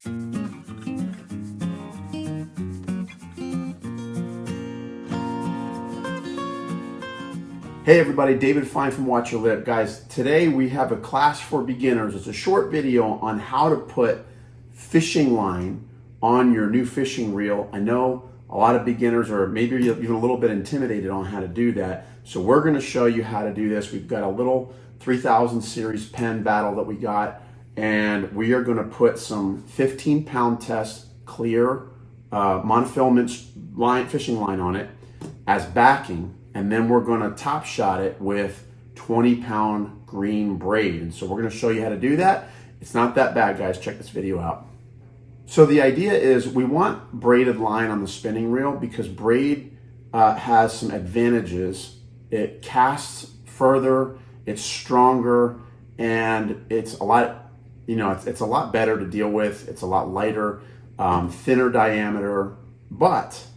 Hey everybody, David Fine from Watch Your Lip. Guys, today we have a class for beginners. It's a short video on how to put fishing line on your new fishing reel. I know a lot of beginners are maybe even a little bit intimidated on how to do that. So we're gonna show you how to do this. We've got a little 3000 series pen battle that we got, and we are gonna put some 15-pound test clear monofilament fishing line on it as backing. And then we're going to top shot it with 20-pound green braid. And so we're going to show you how to do that. It's not that bad, guys. Check this video out. So the idea is we want braided line on the spinning reel because braid has some advantages. It casts further, it's stronger, and it's a lot, it's a lot better to deal with. It's a lot lighter, thinner diameter, but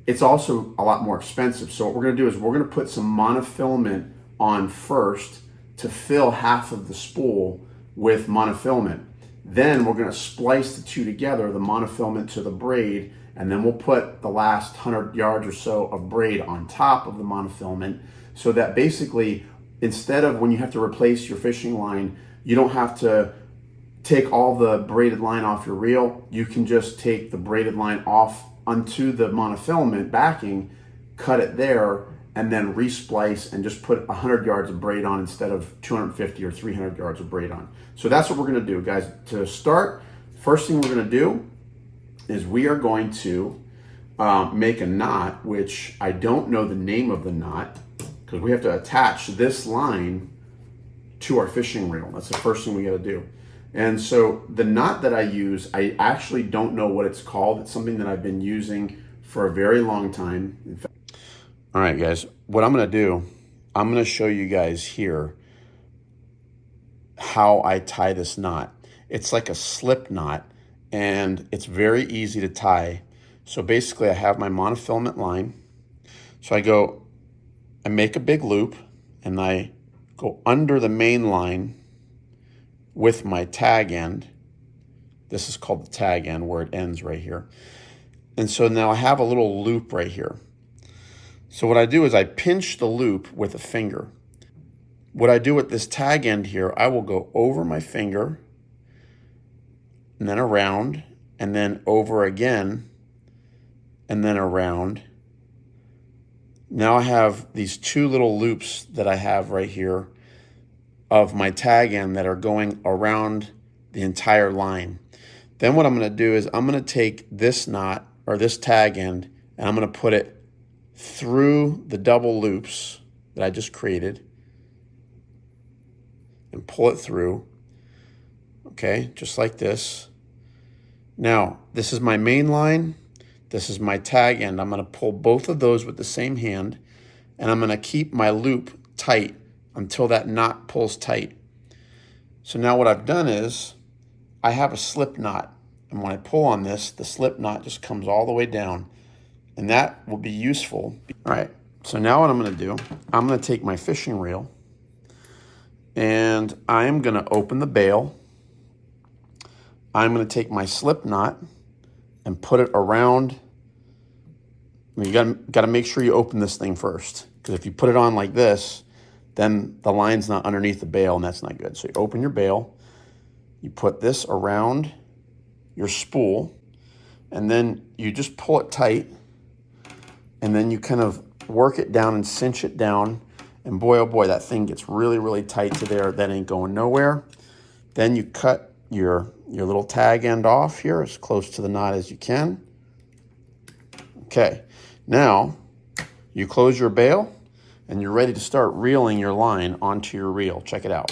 it's also a lot more expensive. So what we're gonna do is we're gonna put some monofilament on first to fill half of the spool with monofilament. Then we're gonna splice the two together, the monofilament to the braid, and then we'll put the last 100 yards or so of braid on top of the monofilament so that basically, instead of when you have to replace your fishing line, you don't have to take all the braided line off your reel. You can just take the braided line off onto the monofilament backing, cut it there, and then resplice and just put 100 yards of braid on instead of 250 or 300 yards of braid on. So that's what we're gonna do, guys. To start, first thing we're gonna do is we are going to make a knot, which I don't know the name of the knot, because we have to attach this line to our fishing reel. That's the first thing we gotta do. And so the knot that I use, I actually don't know what it's called. It's something that I've been using for a very long time. In fact, all right, guys, what I'm gonna do, I'm gonna show you guys here how I tie this knot. It's like a slip knot, and it's very easy to tie. So basically I have my monofilament line. So I make a big loop, and I go under the main line with my tag end. This is called the tag end, where it ends right here. And so now I have a little loop right here. So what I do is I pinch the loop with a finger. What I do with this tag end here, I will go over my finger, and then around, and then over again, and then around. Now I have these two little loops that I have right here of my tag end that are going around the entire line. Then what I'm gonna do is I'm gonna take this knot, or this tag end, and I'm gonna put it through the double loops that I just created and pull it through, okay, just like this. Now, this is my main line, this is my tag end. I'm gonna pull both of those with the same hand, and I'm gonna keep my loop tight until that knot pulls tight. So now what I've done is I have a slip knot, and when I pull on this, the slip knot just comes all the way down, and that will be useful. All right, so now what I'm gonna do, I'm gonna take my fishing reel, and I'm gonna open the bail. I'm gonna take my slip knot and put it around. You gotta make sure you open this thing first, because if you put it on like this, then the line's not underneath the bail, and that's not good. So you open your bail, you put this around your spool, and then you just pull it tight, and then you kind of work it down and cinch it down, and boy, oh boy, that thing gets really, really tight to there. That ain't going nowhere. Then you cut your little tag end off here as close to the knot as you can. Okay, now you close your bail, and you're ready to start reeling your line onto your reel. Check it out.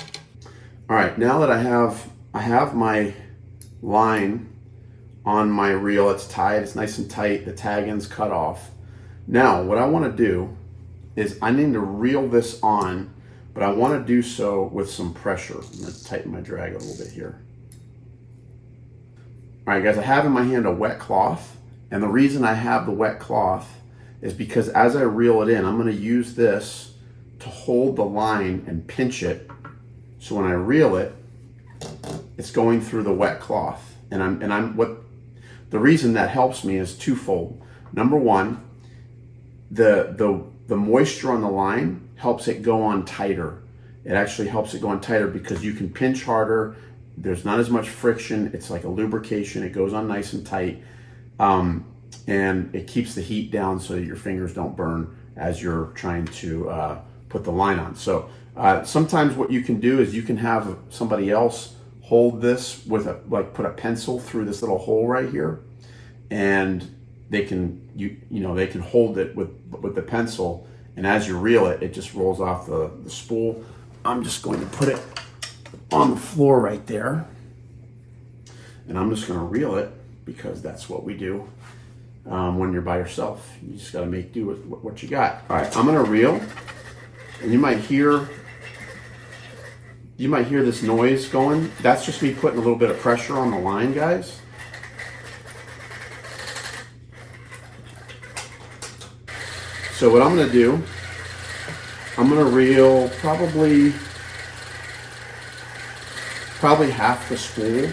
All right, now that I have my line on my reel, it's tied, it's nice and tight, the tag end's cut off. Now, what I wanna do is I need to reel this on, but I wanna do so with some pressure. I'm gonna tighten my drag a little bit here. All right, guys, I have in my hand a wet cloth, and the reason I have the wet cloth is because as I reel it in, I'm gonna use this to hold the line and pinch it. So when I reel it, it's going through the wet cloth. What the reason that helps me is twofold. Number one, the moisture on the line helps it go on tighter. It actually helps it go on tighter because you can pinch harder. There's not as much friction. It's like a lubrication. It goes on nice and tight. And it keeps the heat down so that your fingers don't burn as you're trying to put the line on. So sometimes what you can do is you can have somebody else hold this with put a pencil through this little hole right here, and they can they can hold it with the pencil, and as you reel it, it just rolls off the spool. I'm just going to put it on the floor right there, and I'm just going to reel it because that's what we do when you're by yourself. You just got to make do with what you got. All right, I'm going to reel, and you might hear this noise going. That's just me putting a little bit of pressure on the line, guys. So what I'm going to do, I'm going to reel probably half the spool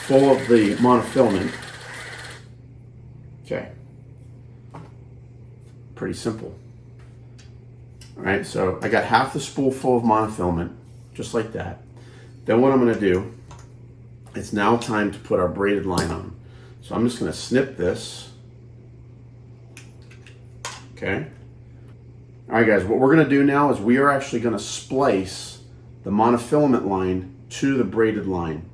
full of the monofilament. Okay. Pretty simple. All right, so I got half the spool full of monofilament, just like that. Then what I'm going to do, it's now time to put our braided line on. So I'm just going to snip this. Okay. All right, guys, what we're going to do now is we are actually going to splice the monofilament line to the braided line.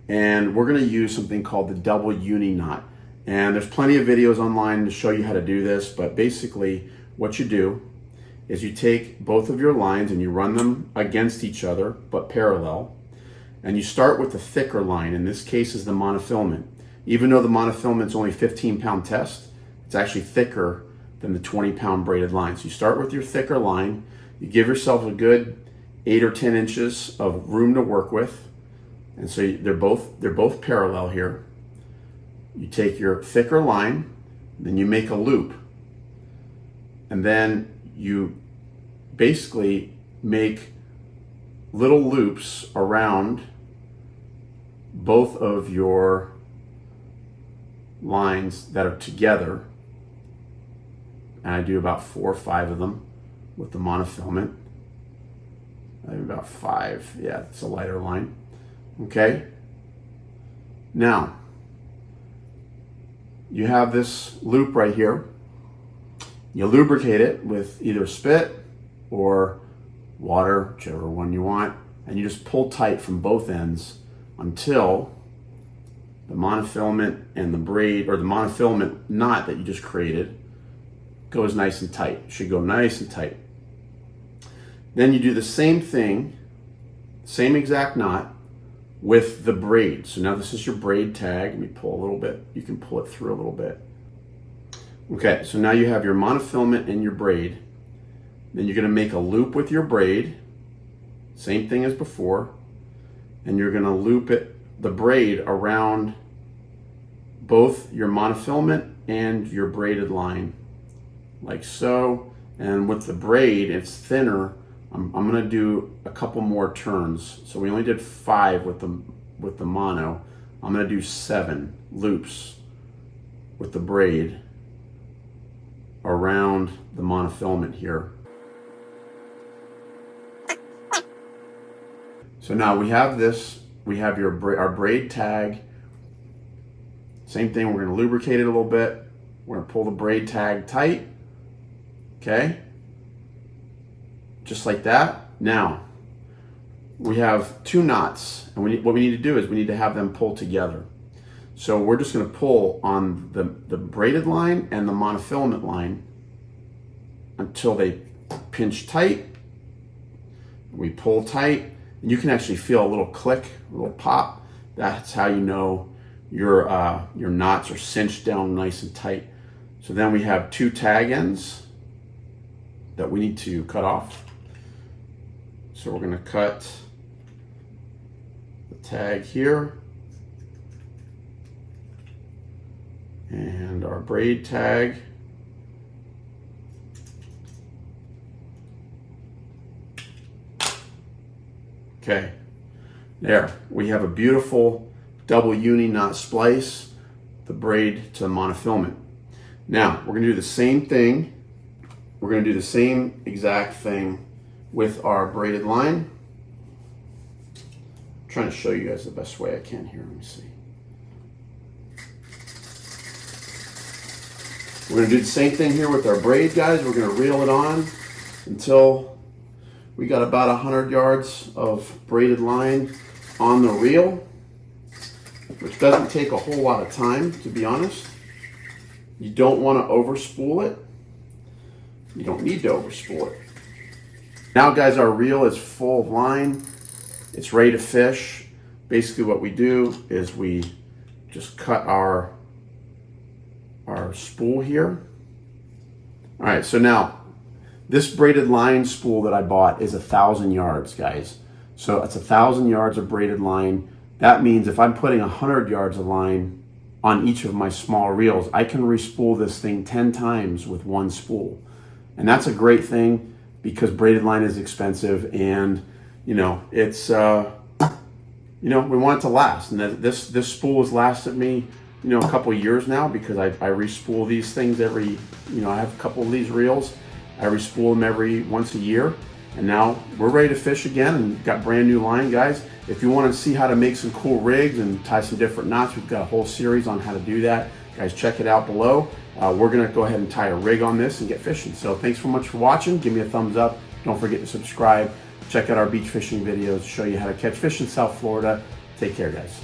And we're going to use something called the double uni knot. And there's plenty of videos online to show you how to do this, but basically what you do is you take both of your lines and you run them against each other, but parallel. And you start with the thicker line. In this case is the monofilament. Even though the monofilament's only 15-pound test, it's actually thicker than the 20-pound braided line. So you start with your thicker line. You give yourself a good 8 or 10 inches of room to work with. And so they're both parallel here. You take your thicker line, then you make a loop. And then you basically make little loops around both of your lines that are together. And I do about 4 or 5 of them with the monofilament. I have about 5. Yeah, it's a lighter line. Okay. Now, you have this loop right here. You lubricate it with either spit or water, whichever one you want, and you just pull tight from both ends until the monofilament and the braid, or the monofilament knot that you just created, goes nice and tight. It should go nice and tight. Then you do the same thing, same exact knot, with the braid. So now this is your braid tag. Let me pull a little bit. You can pull it through a little bit. Okay, so now you have your monofilament and your braid. Then you're going to make a loop with your braid, same thing as before, and you're going to loop the braid around both your monofilament and your braided line, like so. And with the braid, it's thinner. I'm going to do a couple more turns. So we only did 5 with the mono. I'm going to do 7 loops with the braid around the monofilament here. So now we have this. We have our braid tag. Same thing. We're going to lubricate it a little bit. We're going to pull the braid tag tight. Okay. Just like that. Now, we have 2 knots, and what we need to do is we need to have them pull together. So we're just going to pull on the braided line and the monofilament line until they pinch tight. We pull tight, and you can actually feel a little click, a little pop. That's how you know your knots are cinched down nice and tight. So then we have 2 tag ends that we need to cut off. So we're going to cut the tag here and our braid tag. Okay. There, we have a beautiful double uni knot splice, the braid to the monofilament. Now, we're gonna do the same thing. We're gonna do the same exact thing with our braided line. I'm trying to show you guys the best way I can here, let me see. We're gonna do the same thing here with our braid, guys. We're gonna reel it on until we got about 100 yards of braided line on the reel, which doesn't take a whole lot of time, to be honest. You don't want to overspool it. You don't need to overspool it. Now, guys, our reel is full of line. It's ready to fish. Basically, what we do is we just cut our spool here. All right, so now this braided line spool that I bought is 1,000 yards, guys. So it's 1,000 yards of braided line. That means if I'm putting 100 yards of line on each of my small reels, I can respool this thing 10 times with one spool. And that's a great thing because braided line is expensive, and it's we want it to last. And this spool has lasted me a couple of years now because I respool these things every, I have a couple of these reels. I respool them every once a year. And now we're ready to fish again and got brand new line, guys. If you want to see how to make some cool rigs and tie some different knots, we've got a whole series on how to do that. Guys, check it out below. We're going to go ahead and tie a rig on this and get fishing. So thanks so much for watching. Give me a thumbs up. Don't forget to subscribe. Check out our beach fishing videos to show you how to catch fish in South Florida. Take care, guys.